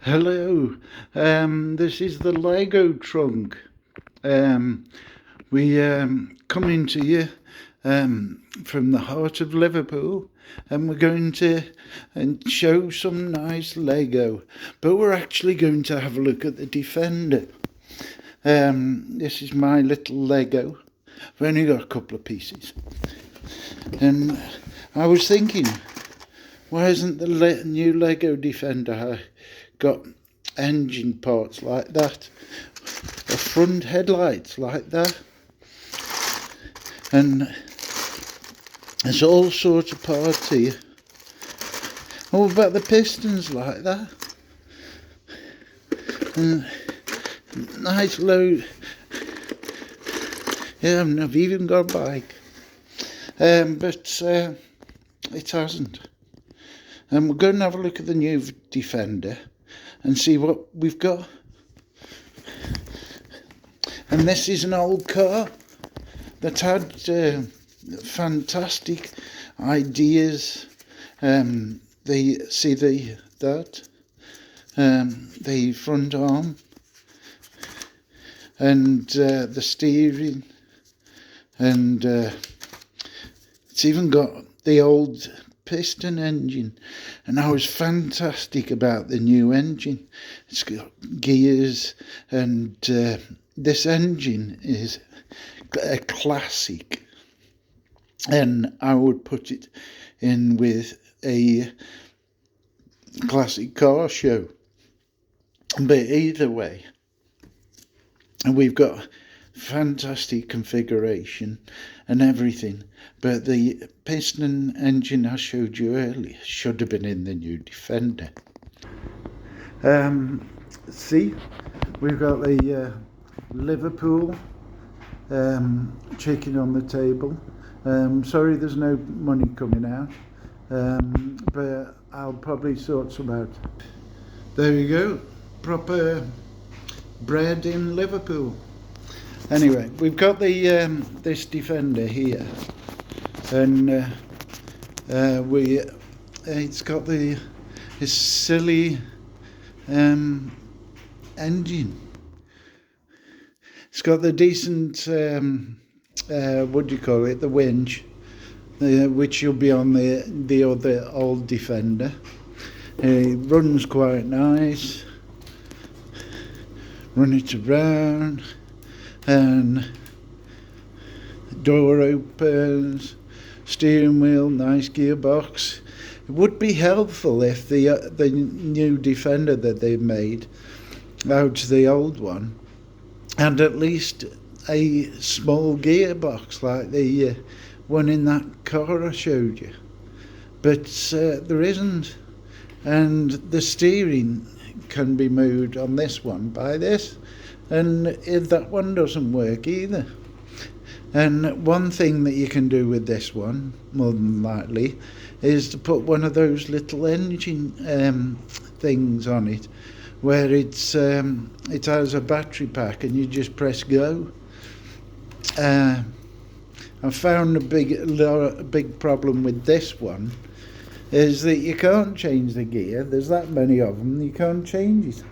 Hello, this is the Lego trunk. Um, we coming to you from the heart of Liverpool, and we're going to show some nice Lego. But we're actually going to have a look at the Defender. This is my little Lego. I've only got a couple of pieces, and I was thinking, why isn't the new Lego Defender got engine parts like that, or front headlights like that, and there's all sorts of parts here. What about the pistons like that? And nice low. Yeah, I've even got a bike, but it hasn't. And we're going to have a look at the new Defender and see what we've got. And this is an old car that had fantastic ideas. The front arm and the steering, and it's even got the old piston engine, and I was fantastic about the new engine. It's got gears, and this engine is a classic, and I would put it in with a classic car show. But either way, and we've got fantastic configuration and everything, but the piston engine I showed you earlier should have been in the new Defender. See, we've got the Liverpool chicken on the table. Sorry there's no money coming out, but I'll probably sort some out. There you go, proper bread in Liverpool. Anyway, we've got the this Defender here, and it's got this silly engine. It's got the decent what do you call it? The winch, which will be on the other old Defender. It runs quite nice. Run it around, and door opens, steering wheel, nice gearbox. It would be helpful if the new Defender that they made out of the old one had at least a small gearbox like the one in that car I showed you, but there isn't. And the steering can be moved on this one by this, and if that one doesn't work either. And one thing that you can do with this one, more than likely, is to put one of those little engine things on it, where it has a battery pack and you just press go. I found a big problem with this one is that you can't change the gear. There's that many of them, you can't change it,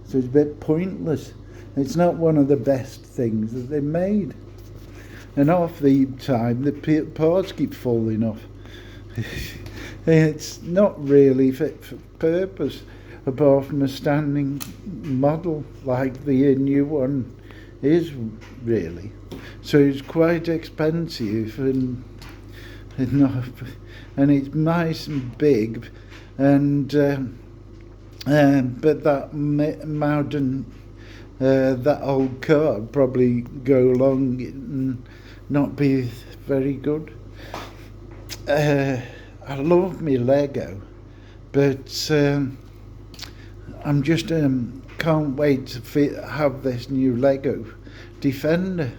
so it's a bit pointless. It's not one of the best things that they made, and half the time the parts keep falling off. It's not really fit for purpose, apart from a standing model like the new one is really. So it's quite expensive, and it's nice and big, and but that modern that old car would probably go along and not be very good. I love me Lego, but I'm just can't wait to have this new Lego Defender.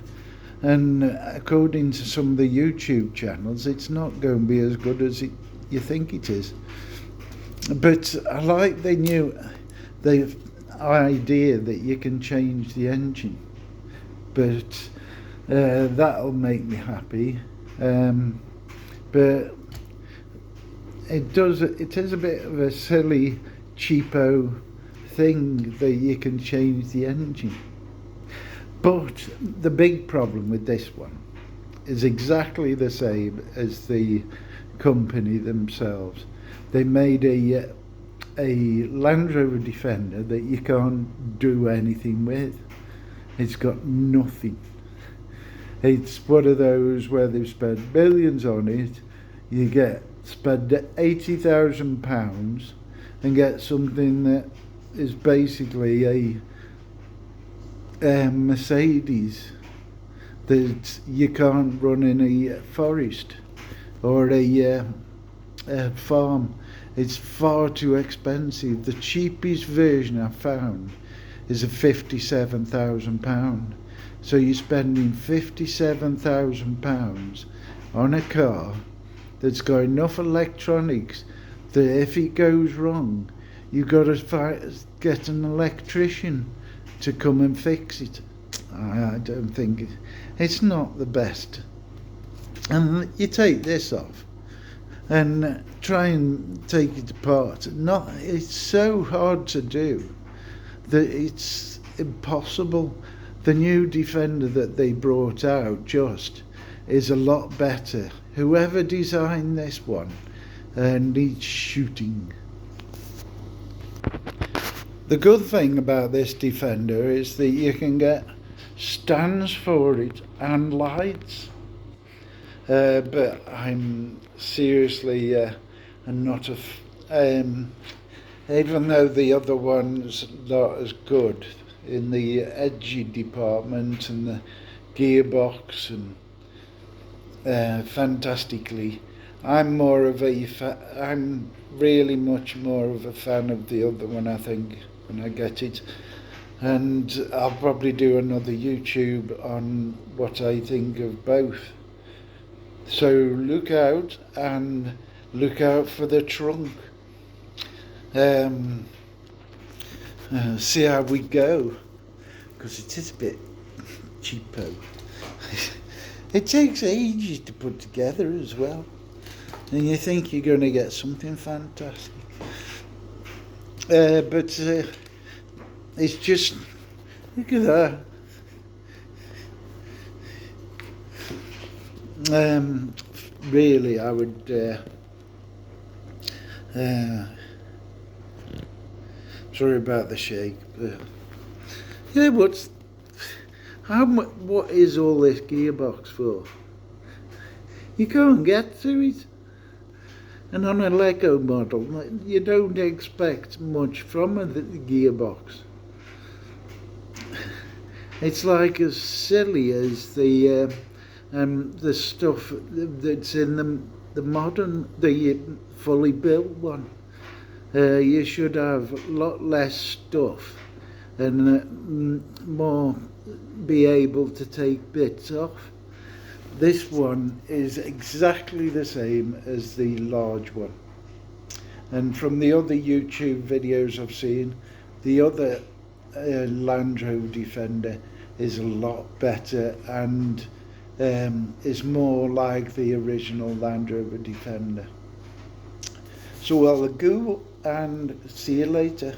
And according to some of the YouTube channels, it's not going to be as good as you think it is. But I like the idea that you can change the engine. But that'll make me happy. But it is a bit of a silly, cheapo thing that you can change the engine. But the big problem with this one is exactly the same as the company themselves. They made a Land Rover Defender that you can't do anything with. It's got nothing. It's one of those where they've spent millions on it. You spend £80,000 and get something that is basically a Mercedes that you can't run in a forest or a farm. It's far too expensive. The cheapest version I found is a £57,000. So you're spending £57,000 on a car that's got enough electronics that if it goes wrong, you've got to get an electrician to come and fix it. I don't think it's not the best. And you take this off and try and take it apart. It's so hard to do that it's impossible. The new Defender that they brought out is a lot better. Whoever designed this one needs shooting. The good thing about this Defender is that you can get stands for it and lights. But I'm seriously I'm not even though the other one's not as good in the edgy department and the gearbox and fantastically, I'm really much more of a fan of the other one, I think, when I get it. And I'll probably do another YouTube on what I think of both. So look out for the trunk. See how we go, because it is a bit cheapo. It takes ages to put together as well, and you think you're going to get something fantastic, but it's just, look at that. Really, I would sorry about the shake, but yeah, what is all this gearbox for? You can't get to it. And on a Lego model, you don't expect much from the gearbox. It's like as silly as the stuff that's in the modern, the fully built one. You should have a lot less stuff and more be able to take bits off. This one is exactly the same as the large one. And from the other YouTube videos I've seen, the other Land Rover Defender is a lot better and is more like the original Land Rover Defender. So I'll go and see you later.